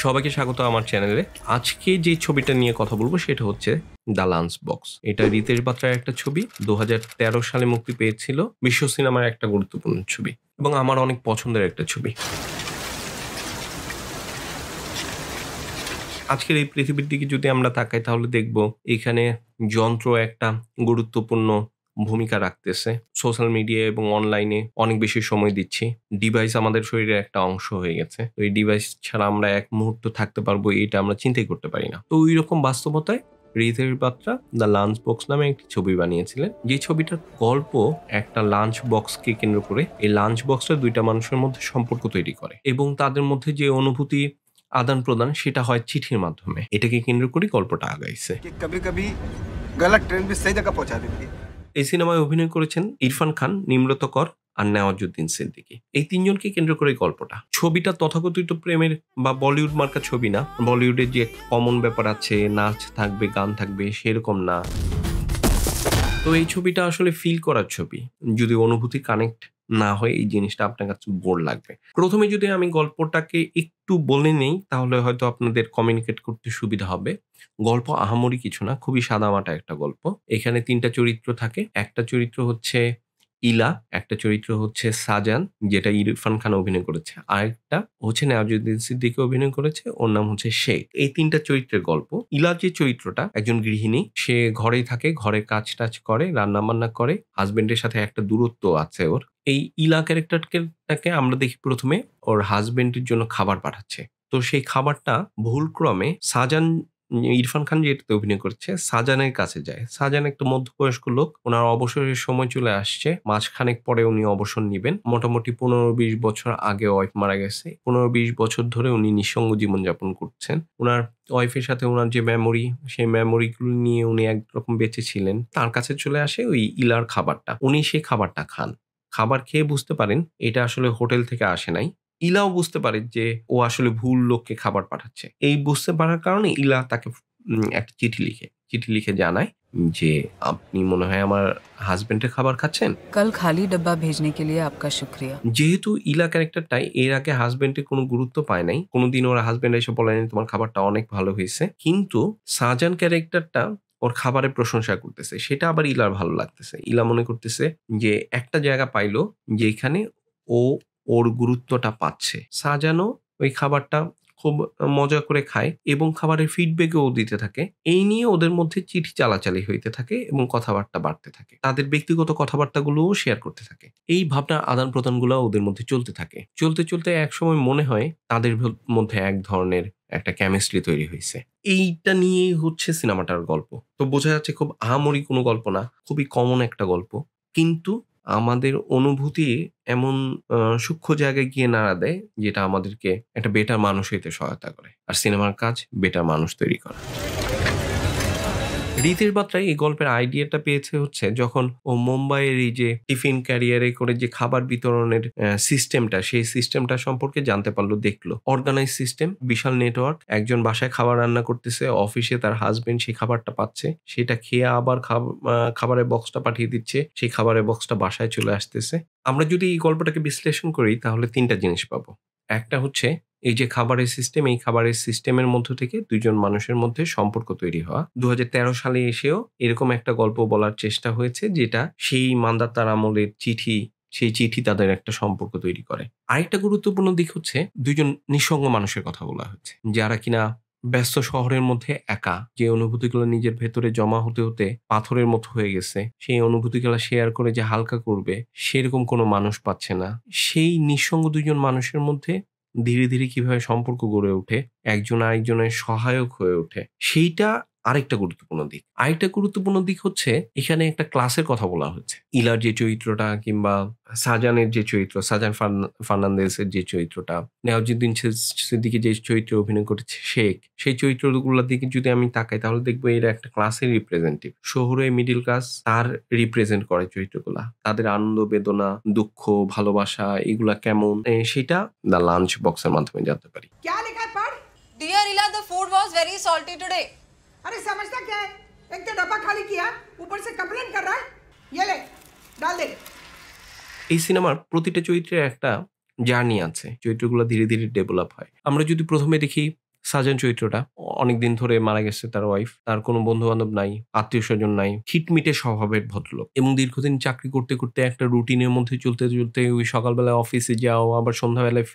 সবাইকে স্বাগত আমার চ্যানেলে। আজকে যে ছবিটা নিয়ে কথা বলবো সেটা হচ্ছে দ্য লাঞ্চ বক্স। এটা রিতেশ বাত্রার একটা ছবি, 2013 সালে মুক্তি পেয়েছিল। বিশ্ব সিনেমার একটা গুরুত্বপূর্ণ ছবি এবং আমার অনেক পছন্দের একটা ছবি। আজকের এই পৃথিবীর দিকে যদি আমরা তাকাই তাহলে দেখব এখানে যন্ত্র একটা গুরুত্বপূর্ণ ভূমিকা রাখতেছে। সোশ্যাল মিডিয়া এবং অনলাইনে অনেক বেশি সময় দিচ্ছি। ডিভাইস আমাদের শরীরের একটা অংশ হয়ে গেছে। তো এই ডিভাইস ছাড়া আমরা এক মুহূর্ত থাকতে পারবো এটা আমরা চিন্তাই করতে পারি না। তো ওইরকম বাস্তবতায় রিতেশ বাত্রা দ্য লাঞ্চ বক্স নামে একটি ছবি বানিয়েছিলেন। যে ছবিটার গল্প একটা লাঞ্চ বক্সকে কেন্দ্র করে। এই লাঞ্চ বক্সটা দুইটা মানুষের মধ্যে সম্পর্ক তৈরি করে এবং তাদের মধ্যে যে অনুভূতি আদান প্রদান সেটা হয় চিঠির মাধ্যমে। এটাকে কেন্দ্র করে গল্পটা আগাইছে। এই সিনেমায় অভিনয় করেছেন ইরফান খান, নিমরত কর আর নেওয়াজুদ্দিন সিদ্দিকী। এই তিনজনকে কেন্দ্র করে গল্পটা। ছবিটা তথাকথিত প্রেমের বা বলিউড মার্কা ছবি না। বলিউডের যে কমন ব্যাপার আছে, নাচ থাকবে, গান থাকবে, সেরকম না। তো এই ছবিটা আসলে ফিল করার ছবি। যদি অনুভূতি কানেক্ট না হয় এই জিনিসটা আপনার কাছে বোর লাগবে। প্রথমে যদি আমি গল্পটাকে একটু বলে নেই তাহলে হয়তো আপনাদের কমিউনিকেট করতে সুবিধা হবে। গল্প আহামরি কিছু না, খুবই সাদামাটা একটা গল্প। এখানে ৩ টা চরিত্র থাকে। একটা চরিত্র হচ্ছে ইলা, একটা চরিত্র হচ্ছে সাজান, যেটা ইরফান খান অভিনয় করেছে। আরেকটা হচ্ছে নেওয়াজুদ্দিন সিদ্দিকী অভিনয় করেছে, ওর নাম হচ্ছে শেখ। এই ৩ টা চরিত্রের গল্প। ইলা যে চরিত্রটা একজন গৃহিণী, সে ঘরেই থাকে, ঘরে কাজ-টাজ করে, রান্না-বান্না করে। হাসব্যান্ডের সাথে একটা দূরত্ব আছে ওর। এই ইলা ক্যারেক্টারটাকে আমরা দেখি প্রথমে ওর হাসব্যান্ডের জন্য খাবার পাঠাচ্ছে। তো সেই খাবারটা ভুলক্রমে সাজান, ইরফান খান যেটাতে অভিনয় করছে, সাজানের কাছে যায়। সাজান একটা মধ্যবয়স্ক লোক, ওনার অবসরের সময় চলে আসছে। মাসখানেক পরে উনি অবসর নিবেন। মোটামুটি ১৫-২০ বছর আগে ওয়াইফ মারা গেছে। ১৫-২০ বছর ধরে উনি নিঃসঙ্গ জীবনযাপন করছেন। উনার ওয়াইফের সাথে উনার যে মেমোরি, সেই মেমোরিগুলো নিয়ে উনি একরকম বেঁচে ছিলেন। তার কাছে চলে আসে ওই ইলার খাবারটা। উনি সেই খাবারটা খান। খাবার খেয়ে বুঝতে পারেন এটা আসলে হোটেল থেকে আসে নাই। ইলাও বুঝতে পারে যে ও আসলে ভুল লোককে খাবার পাঠাচ্ছে। এই বুঝতে পারার কারণে ইলা তাকে একটা চিঠি লিখে জানায় যে, "আপনি মনে হয় আমার হাসব্যান্ডের খাবার খাচ্ছেন?" कल खाली डब्बा भेजने के लिए आपका शुक्रिया। যেহেতু ইলা ক্যারেক্টারটাই এর আগে হাসব্যান্ডের কোনো গুরুত্ব পায় নাই। কোনোদিন ওর হাসব্যান্ড এসে বলে নাই, "তোমার খাবারটা অনেক ভালো হইছে।" কিন্তু শাহজাহান ক্যারেক্টারটা ওর খাবারের প্রশংসা করতেছে। সেটা আবার ইলার ভালো লাগতেছে। ইলা মনে করতেছে যে একটা জায়গা পাইলো যেখানে ও ওর গুরুত্বটা পাচ্ছে। শাহজাহানও ওই খাবারটা খুব মজা করে খায় এবং খাবারের ফিডব্যাকও দিতে থাকে। এই নিয়ে ওদের মধ্যে চিঠি চালাচালি হইতে থাকে এবং কথাবার্তা বাড়তে থাকে। তাদের ব্যক্তিগত কথাবার্তাগুলোও শেয়ার করতে থাকে। এই ভাবনার আদান-প্রদানগুলা ওদের মধ্যে চলতে থাকে। চলতে একসময় মনে হয় তাদের মধ্যে এক ধরনের একটা কেমিস্ট্রি তৈরি হইছে। এইটা নিয়েই হচ্ছে সিনেমাটার গল্প। তো বোঝা যাচ্ছে খুব আহামরি কোনো গল্প না। খুবই কমন একটা গল্প। কিন্তু আমাদের অনুভূতি এমন সূক্ষ্ম জায়গায় গিয়ে নাড়া দেয় যেটা আমাদেরকে একটা বেটার মানুষ হইতে সহায়তা করে। আর সিনেমার কাজ বেটার মানুষ তৈরি করা। রিতেশ বাত্রা এই গল্পের আইডিয়াটা পেয়েছে হচ্ছে যখন ও মুম্বাইয়ের এই যে টিফিন ক্যারিয়ারে করে যে খাবার বিতরণের সিস্টেমটা, সেই সিস্টেমটা সম্পর্কে জানতে পারলো, দেখলো। অর্গানাইজ সিস্টেম, বিশাল নেটওয়ার্ক। একজন বাসায় খাবার রান্না করতেছে, অফিসে তার হাসব্যান্ড সেই খাবারটা পাচ্ছে। সেটা খেয়ে আবার খাবারের বক্সটা পাঠিয়ে দিচ্ছে। সেই খাবারের বক্সটা বাসায় চলে আসতেছে। আমরা যদি এই গল্পটাকে বিশ্লেষণ করি তাহলে ৩ টা জিনিস পাবো। একটা হচ্ছে এই যে খাবারের সিস্টেম, এই খাবারের সিস্টেমের মধ্য থেকে ২ জন মানুষের মধ্যে সম্পর্ক তৈরি হওয়া। ২০১৩ সালে এসেও এরকম একটা গল্প বলার চেষ্টা হয়েছে যেটা সেই মান্দাতার আমলের চিঠি, সেই চিঠি তাদের একটা সম্পর্ক তৈরি করে। আরেকটা গুরুত্বপূর্ণ দিক হচ্ছে ২ জন নিঃসঙ্গ মানুষের কথা বলা হচ্ছে। যারা কিনা ব্যস্ত শহরের মধ্যে একা, যে অনুভূতিগুলো নিজের ভেতরে জমা হতে পাথরের মতো হয়ে গেছে। সেই অনুভূতিগুলা শেয়ার করে যে হালকা করবে সেরকম কোনো মানুষ পাচ্ছে না। সেই নিঃসঙ্গ ২ জন মানুষের মধ্যে ধীরে কিভাবে সম্পর্ক গড়ে ওঠে, একজন আরেকজনের সহায়ক হয়ে ওঠে, সেইটা আরেকটা গুরুত্বপূর্ণ দিক। আরেকটা গুরুত্বপূর্ণ দিক হচ্ছে এখানে একটা ক্লাসের কথা বলা হচ্ছে। ইলার যে চরিত্রটা কিংবা সাজানের যে চরিত্র, সাজান ফার্নান্দেজের যে চরিত্রটা, নেওয়াজুদ্দিন সিদ্দিকী যে চরিত্রে অভিনয় করেছে শেখ, সেই চরিত্রগুলোর দিকে যদি আমি তাকাই তাহলে দেখবো এরা একটা ক্লাসের রিপ্রেজেন্টেটিভ। শহুরে মিডল ক্লাস তার রিপ্রেজেন্ট করে চরিত্রগুলা। তাদের আনন্দ, বেদনা, দুঃখ, ভালোবাসা এগুলা কেমন সেটা দ্য লাঞ্চ বক্সের মাধ্যমে জানতে পারি। Dear Ila, the food was very salty today. अरे समझता क्या है? एक तो डब्बा खाली किया, ऊपर से कंप्लेंट कर रहा है। ये ले, डाल दे। এই সিনেমার প্রতিটা চরিত্রের একটা জার্নি আছে। চরিত্রগুলো ধীরে ডেভেলপ হয়। আমরা যদি প্রথমে দেখি সাজান চরিত্রটা অনেকদিন ধরে মারা গেছে তার ওয়াইফ, তার কোনো বন্ধু বান্ধব নাই, আত্মীয় স্বজন নাই, খিটমিটে স্বভাবের ভদ্রলোক এবং দীর্ঘদিন চাকরি করতে করতে একটা রুটিনের মধ্যে চলতে চলতে ওই সকালবেলা অফিসে যাও, আবার সন্ধ্যাবেলায়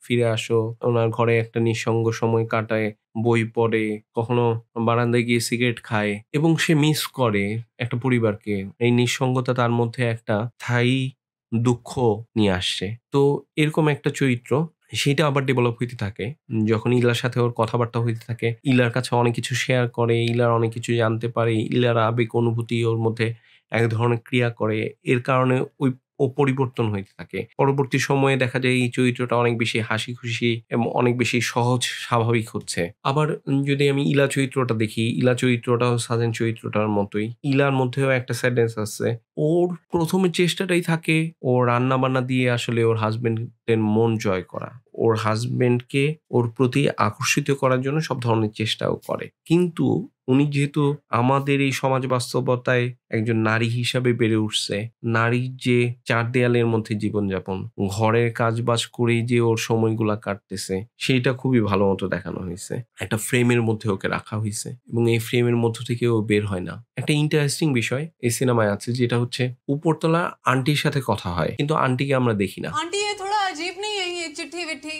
ফিরে আসো, ওনার ঘরে একটা নিঃসঙ্গ সময় কাটায়, বই পড়ে, কখনো বারান্দায় গিয়ে সিগারেট খায় এবং সে মিস করে একটা পরিবারকে। এই নিঃসঙ্গতা তার মধ্যে একটা স্থায়ী দুঃখ নিয়ে আসছে। তো এরকম একটা চরিত্র, সেটা আবার ডেভেলপ হইতে থাকে যখন ইলার সাথে ওর কথাবার্তা হইতে থাকে, ইলার কাছে অনেক কিছু শেয়ার করে, ইলার অনেক কিছু জানতে পারে, ইলার আবেগ অনুভূতি ওর মধ্যে এক ধরনের ক্রিয়া করে, এর কারণে ও পরিবর্তন হইতে থাকে। পরবর্তী সময়ে দেখা যায় এই চরিত্রটা অনেক বেশি হাসি খুশি এবং অনেক বেশি সহজ স্বাভাবিক হচ্ছে। আবার যদি আমি ইলা চরিত্রটা দেখি, ইলা চরিত্রটাও সাজেন চরিত্রটার মতোই, ইলার মধ্যেও একটা স্যাডনেস আছে। ওর প্রথমে চেষ্টাটাই থাকে ও রান্না বান্না দিয়ে আসলে ওর হাজবেন্ডের মন জয় করা, ওর হাজবেন্ডকে ওর প্রতি আকর্ষিত করার জন্য সব ধরনের চেষ্টাও করে। কিন্তু উনি যেহেতু আমাদের এই সমাজ বাস্তবতায় একজন নারী হিসাবে বেড়ে উঠছে, নারীর যে চার দেয়ালের মধ্যে জীবনযাপন, ঘরের কাজবাজ করেই যে ওর সময়গুলা কাটতেছে, সেইটা খুবই ভালো মতো দেখানো হয়েছে। একটা ফ্রেমের মধ্যে ওকে রাখা হয়েছে এবং এই ফ্রেমের মধ্য থেকে ও বের হয় না। একটা ইন্টারেস্টিং বিষয় এই সিনেমায় আছে, যেটা হচ্ছে উপরতলা আন্টির সাথে কথা হয় কিন্তু আন্টিকে আমরা দেখি না। आंटी ये थोड़ा अजीब नहीं है ये चिट्ठी विट्ठी?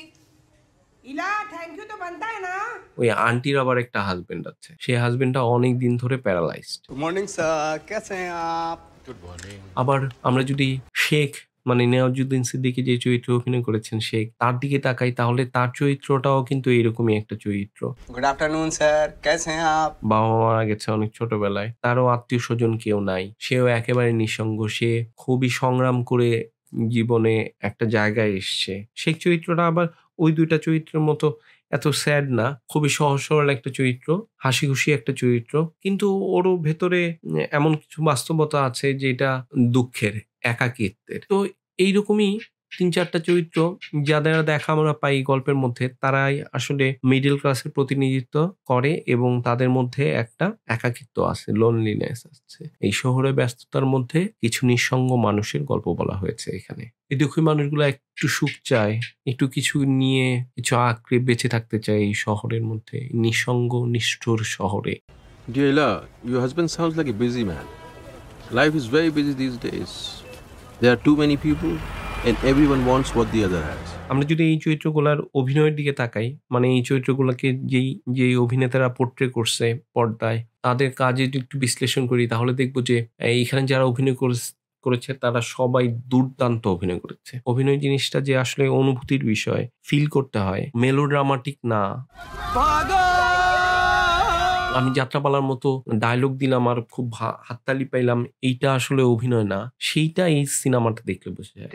इला थैंक यू तो बनता है ना। ওই আন্টির আবার একটা হাজবেন্ড আছে, সেই হাজবেন্ডটা অনেক দিন ধরে প্যারালাইজড। गुड मॉर्निंग सर, कैसे हैं आप? Good morning. আবার আমরা যদি শেখ মানে নেওয়াজুদ্দিন সিদ্দিকী যে চরিত্রে অভিনয় করেছেন শেখ, তার দিকে তাকাই তাহলে তার চরিত্রটাও কিন্তু এরকমই একটা চরিত্র। गुड आफ्टरनून सर, कैसे हैं आप? বাবা মারা গেছে অনেক ছোটবেলায়, তারও আত্মীয় স্বজন কেউ নাই, সেও একেবারে নিঃসঙ্গ, সে খুবই সংগ্রাম করে জীবনে একটা জায়গায় এসছে। শেখ চরিত্রটা আবার ওই দুইটা চরিত্রের মতো এত স্যাড না, খুবই সহজ সরল একটা চরিত্র, হাসি খুশি একটা চরিত্র, কিন্তু ওরও ভেতরে এমন কিছু বাস্তবতা আছে যেটা দুঃখের, একাকিত্বের। তো এইরকমই ৩-৪টা চরিত্র যাদের দেখা আমরা পাই গল্পের মধ্যে, তারাই আসলে মিডল ক্লাসের প্রতিনিধিত্ব করে এবং তাদের মধ্যে একটা একাকিত্ব আছে, লোনলিনেস আছে। এই শহরের ব্যস্ততার মধ্যে কিছু নিঃসঙ্গ মানুষের গল্প বলা হয়েছে এখানে। এই দুঃখী মানুষগুলো একটু সুখ চায়, একটু কিছু নিয়ে কিছু আঁকড়ে বেঁচে থাকতে চায় এই শহরের মধ্যে, নিঃসঙ্গ নিষ্ঠুর শহরে। Dear Ella, your husband sounds like a busy man. Life is very busy these days. There are too many people and everyone wants what the other has. আমরা যদি এই চরিত্রগুলোর অভিনয়ের দিকে তাকাই, মানে এই চরিত্রগুলোকে যেই অভিনেতারা পোর্ট্রে করছে পর্দায়, তাদের কাজে যদি একটু বিশ্লেষণ করি তাহলে দেখবো যে এইখানে যারা অভিনয় করেছে তারা সবাই দুর্দান্ত অভিনয় করেছে। অভিনয় জিনিসটা যে আসলে অনুভূতির বিষয়, ফিল করতে হয়, মেলোড্রামাটিক না। আমি যাত্রাপালার মতো ডায়লগ দিলাম আর খুব হাততালি পাইলাম, এইটা আসলে অভিনয় না, সেইটা এই সিনেমাটা দেখলে বোঝা যায়।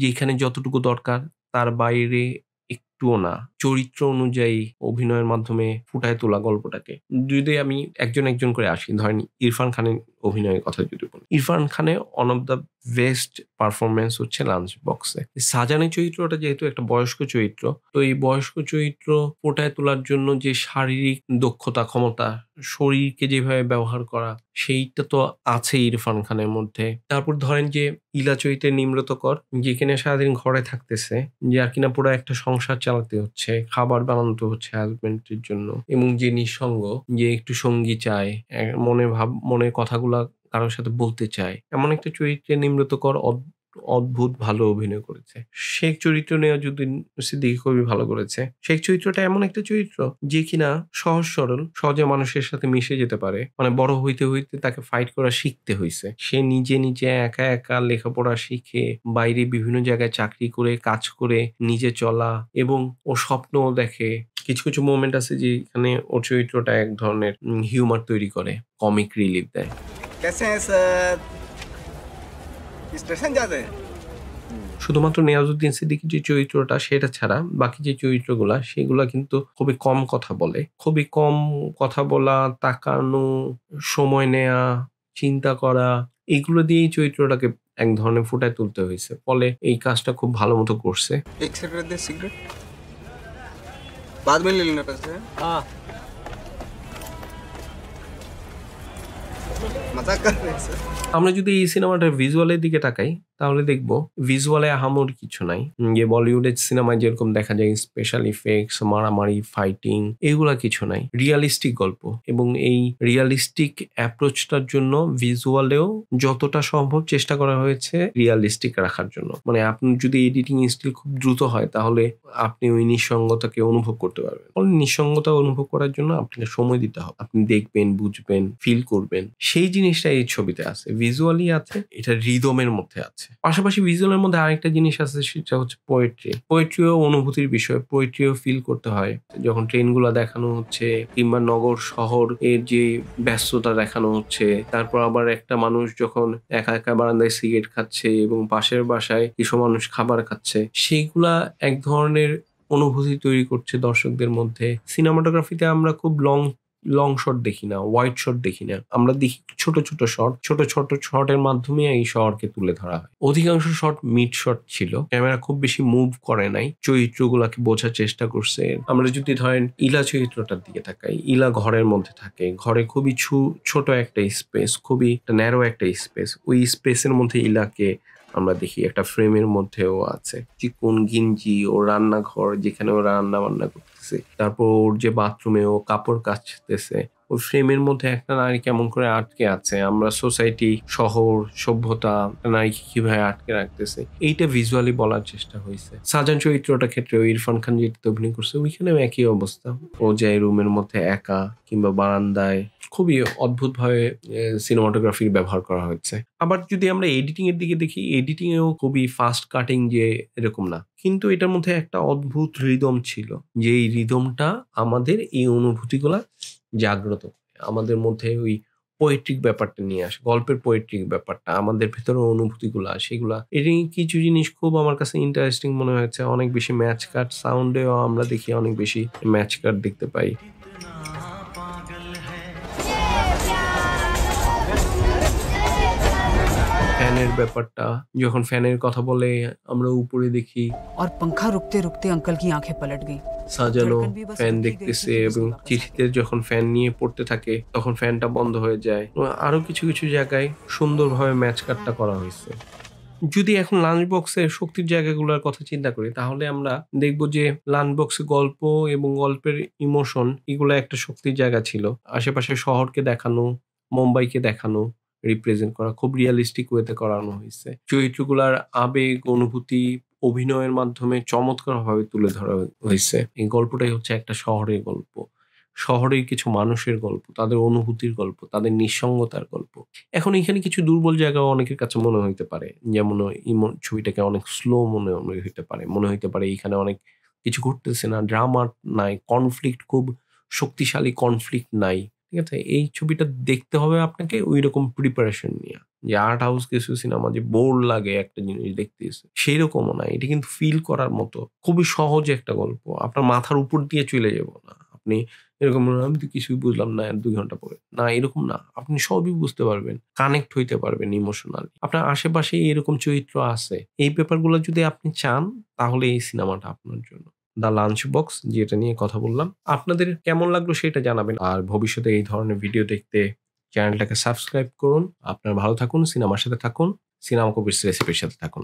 যেখানে যতটুকু দরকার তার বাইরে একটুও না, চরিত্র অনুযায়ী অভিনয়ের মাধ্যমে ফুটায় তোলা গল্পটাকে। যদি আমি একজন করে আসি, ধরেন ইরফান খানের অভিনয়ের কথা যদি বলি, ইরফান খানের one of the best performance হচ্ছে লাঞ্চ বক্সে। সাজানের চরিত্রটা যেহেতু একটা বয়স্ক চরিত্র, তো এই বয়স্ক চরিত্র ফুটায় তোলার জন্য যে শারীরিক দক্ষতা, ক্ষমতা, শরীরকে যেভাবে ব্যবহার করা, সেইটা তো আছে ইরফান খানের মধ্যে। তারপর ধরেন যে ইলা চরিত্রে নিমরত কর, যেখানে সারাদিন ঘরে থাকতেছে, যার কিনা পুরো একটা সংসার চালাতে হচ্ছে, খাবার বানাতে হচ্ছে হাজবেন্ডের জন্য, এবং যে নিঃসঙ্গ, যে একটু সঙ্গী চায়, মনের কথাগুলা কারোর সাথে বলতে চায়, এমন একটা চরিত্রে নিমরত কর অদ্ভুত ভালো অভিনয় করেছে। শেখ চরিত্র নেওয়াজুদ্দিন সিদ্দিকী খুবই ভালো করেছে। শেখ চরিত্রটা এমন একটা চরিত্র যে কিনা সহজ সরল, সহজে মানুষের সাথে মিশে যেতে পারে। মানে বড় হইতে হইতে তাকে ফাইট করা শিখতে হয়েছে। সে নিজে একা একা লেখাপড়া শিখে, বাইরে বিভিন্ন জায়গায় চাকরি করে, কাজ করে নিজে চলা, এবং ও স্বপ্নও দেখে। কিছু কিছু মোমেন্ট আছে যেখানে ওর চরিত্রটা এক ধরনের হিউমার তৈরি করে, কমিক রিলিফ দেয়। कैसे हैं सर? स्टेशन जाते हैं? শুধুমাত্র নেওয়াজুদ্দিন সিদ্দিকীর যে চরিত্রটা সেটা ছাড়া বাকি যে চরিত্রগুলা, সেগুলা কিন্তু খুবই কম কথা বলে। খুবই কম কথা বলা, তাকানো, সময় নেয়া, চিন্তা করা, এইগুলো দিয়েই চরিত্রটাকে এক ধরনের ফুটায় তুলতে হয়েছে। ফলে এই কাজটা খুব ভালো মতো করছে। एक सिगरेट दे, सिगरेट बाद में ले लेना पैसे। हाँ, मजाक कर रहे हैं सर। আমরা যদি এই সিনেমাটার ভিজুয়ালের দিকে তাকাই তাহলে দেখবো ভিজুয়ালে আহামরি কিছু নাই। যে বলিউডের সিনেমায় যেরকম দেখা যায় স্পেশাল ইফেক্টস, মারামারি, ফাইটিং, এগুলা কিছু নাই। রিয়ালিস্টিক গল্প, এবং এই রিয়ালিস্টিক অ্যাপ্রোচটার জন্য ভিজুয়ালেও যতটা সম্ভব চেষ্টা করা হয়েছে রিয়ালিস্টিক রাখার জন্য। মানে আপনি যদি এডিটিং স্কিল খুব দ্রুত হয় তাহলে আপনি ওই নিঃসঙ্গতাকে অনুভব করতে পারবেন। নিঃসঙ্গতা অনুভব করার জন্য আপনাকে সময় দিতে হবে। আপনি দেখবেন, বুঝবেন, ফিল করবেন। সেই জিনিসটা এই ছবিতে আছে, ভিজুয়ালি আছে, এটা রিদমের মধ্যে আছে। পাশাপাশি ভিজুয়ালের মধ্যে আরেকটা জিনিস আছে, সেটা হচ্ছে পোয়েট্রি। পোয়েট্রিও অনুভূতির বিষয়, পোয়েট্রিও ফিল করতে হয়। যখন ট্রেনগুলো দেখানো হচ্ছে কিংবা নগর শহর এর যে ব্যস্ততা দেখানো হচ্ছে, তারপর আবার একটা মানুষ যখন একা একা বারান্দায় সিগারেট খাচ্ছে এবং পাশের বাসায় কিছু মানুষ খাবার খাচ্ছে, সেইগুলা এক ধরনের অনুভূতি তৈরি করছে দর্শকদের মধ্যে। সিনেমাটোগ্রাফিতে আমরা খুব লং শট দেখি না, ওয়াইড শট দেখি না, আমরা দেখি ছোট ছোট শট। ছোট ছোট শটের মাধ্যমে এই শহরকে তুলে ধরা হয়। অধিকাংশ শট মিড শট ছিল, ক্যামেরা খুব বেশি মুভ করে নাই, চরিত্রগুলাকে বোঝার চেষ্টা করছে। আমরা যদি ধরেন ইলা চরিত্রটার দিকে তাকাই, ইলা ঘরের মধ্যে থাকে, ঘরে খুবই ছোট একটা স্পেস, খুবই একটা ন্যারো একটা স্পেস। ওই স্পেসের মধ্যে ইলাকে আমরা দেখি একটা ফ্রেমের মধ্যেও আছে, চিকন গিঞ্জি, ও রান্নাঘর যেখানে ও রান্না বান্না করতেছে, তারপর ওর যে বাথরুমে ও কাপড় কাচতেছে, ওই ফ্রেমের মধ্যে একটা নারী কেমন করে আটকে আছে। আমরা সোসাইটি, শহর, সভ্যতা নারীকে কিভাবে আটকে রাখতেছে, এইটা ভিজুয়ালি বলার চেষ্টা হয়েছে। সাজান চরিত্রটার ক্ষেত্রে ইরফান খান যেটা অভিনয় করছে, ওইখানেও একই অবস্থা। ও যায় রুমের মধ্যে একা কিংবা বারান্দায়, খুবই অদ্ভুতভাবে সিনেমাটোগ্রাফির ব্যবহার করা হয়েছে। আবার যদি আমরা এডিটিং এর দিকে দেখি, এডিটিং এও খুবই ফাস্ট কাটিং যে এরকম না, কিন্তু এটার মধ্যে একটা অদ্ভুত রিদম ছিল, যে এই রিদমটা আমাদের এই অনুভূতিগুলা জাগ্রত করে, আমাদের মধ্যে ওই পোয়েট্রিক ব্যাপারটা নিয়ে আসে, গল্পের পোয়েট্রিক ব্যাপারটা, আমাদের ভেতরে অনুভূতিগুলো সেগুলা। এটি কিছু জিনিস খুব আমার কাছে ইন্টারেস্টিং মনে হয়েছে। অনেক বেশি ম্যাচ কাট সাউন্ডেও আমরা দেখি, অনেক বেশি ম্যাচ কাট দেখতে পাই। ফ্যানের ব্যাপারটা, যখন ফ্যানের কথা বলে আমরা উপরে দেখি और पंखा रुकते रुकते अंकल की आंखें पलट गई। সাজানো ফ্যান দেখতেছে, এবং চিঠিতে যখন ফ্যান নিয়ে পড়তে থাকে তখন ফ্যানটা বন্ধ হয়ে যায়। আরো কিছু কিছু জায়গায় সুন্দরভাবে ম্যাচ কাটটা করা হয়েছে। যদি এখন লাঞ্চ বক্সের শক্তির জায়গাগুলোর কথা চিন্তা করি, তাহলে আমরা দেখব যে লাঞ্চ বক্সে গল্প এবং গল্পের ইমোশন, এগুলো একটা শক্তির জায়গা ছিল। আশেপাশে শহরকে দেখানো, মুম্বাইকে দেখানো, রিপ্রেজেন্ট করা, খুব রিয়ালিস্টিক ওয়েতে করানো হয়েছে। চরিত্রগুলার আবেগ, অনুভূতি অভিনয়ের মাধ্যমে চমৎকারভাবে তুলে ধরা হয়েছে। এই গল্পটাই হচ্ছে একটা শহরের গল্প, শহরের কিছু মানুষের গল্প, তাদের অনুভূতির গল্প, তাদের নিঃসঙ্গতার গল্প। এখন এখানে কিছু দুর্বল জায়গাও অনেকের কাছে মনে হইতে পারে, যেমন ছবিটাকে অনেক স্লো মনে হইতে পারে এখানে অনেক কিছু ঘটতেছে না, ড্রামা নাই, কনফ্লিক্ট, খুব শক্তিশালী কনফ্লিক্ট নাই। ঠিক আছে, এই ছবিটা দেখতে হবে আপনাকে ওই রকম প্রিপারেশন নিয়ে, যে আর্ট হাউস কিছু সিনেমা যে বোর লাগে একটা জিনিস দেখতে, সেই রকমও না। এটা কিন্তু ফিল করার মতো খুবই সহজ একটা গল্প, আপনার মাথার উপর দিয়ে চলে যাব না। আপনি এরকম আমি তো কিছুই বুঝলাম না 2 ঘন্টা পরে, না এরকম না, আপনি সবই বুঝতে পারবেন, কানেক্ট হইতে পারবেন ইমোশনালি। আপনার আশেপাশে এরকম চরিত্র আছে, এই ব্যাপারগুলো যদি আপনি চান তাহলে এই সিনেমাটা আপনার জন্য। দ্য লাঞ্চ বক্স, যেটা নিয়ে কথা বললাম, আপনাদের কেমন লাগলো সেটা জানাবেন। আর ভবিষ্যতে এই ধরনের ভিডিও দেখতে চ্যানেলটাকে সাবস্ক্রাইব করুন। আপনারা ভালো থাকুন, সিনেমার সাথে থাকুন, সিনেমা কবির রেসিপির সাথে থাকুন।